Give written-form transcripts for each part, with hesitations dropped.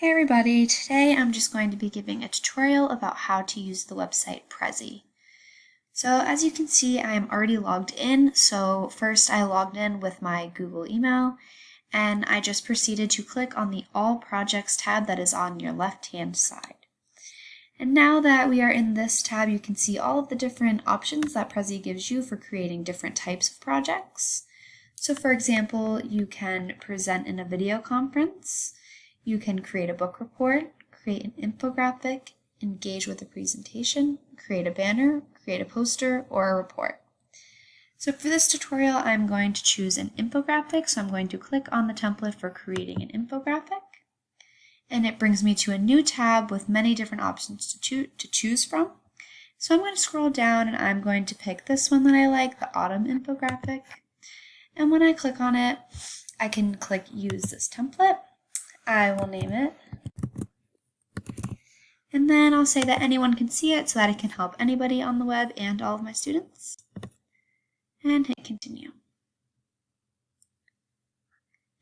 Hey everybody, today I'm just going to be giving a tutorial about how to use the website Prezi. So as you can see, I am already logged in. So first I logged in with my Google email and I just proceeded to click on the All Projects tab that is on your left-hand side. And now that we are in this tab, you can see all of the different options that Prezi gives you for creating different types of projects. So for example, you can present in a video conference, you can create a book report, create an infographic, engage with a presentation, create a banner, create a poster, or a report. So for this tutorial, I'm going to choose an infographic. So I'm going to click on the template for creating an infographic. And it brings me to a new tab with many different options to choose from. So I'm going to scroll down and I'm going to pick this one that I like, the autumn infographic. And when I click on it, I can click use this template. I will name it. And then I'll say that anyone can see it so that it can help anybody on the web and all of my students. And hit continue.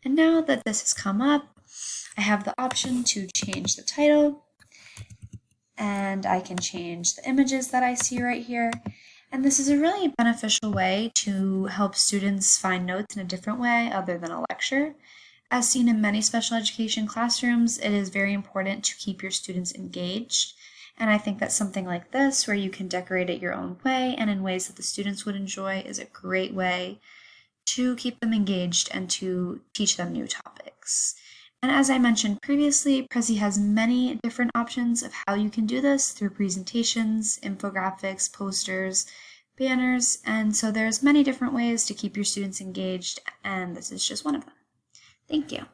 And now that this has come up, I have the option to change the title, and I can change the images that I see right here. And this is a really beneficial way to help students find notes in a different way other than a lecture. As seen in many special education classrooms, it is very important to keep your students engaged. And I think that something like this, where you can decorate it your own way and in ways that the students would enjoy, is a great way to keep them engaged and to teach them new topics. And as I mentioned previously, Prezi has many different options of how you can do this through presentations, infographics, posters, banners, and so there's many different ways to keep your students engaged, and this is just one of them. Thank you.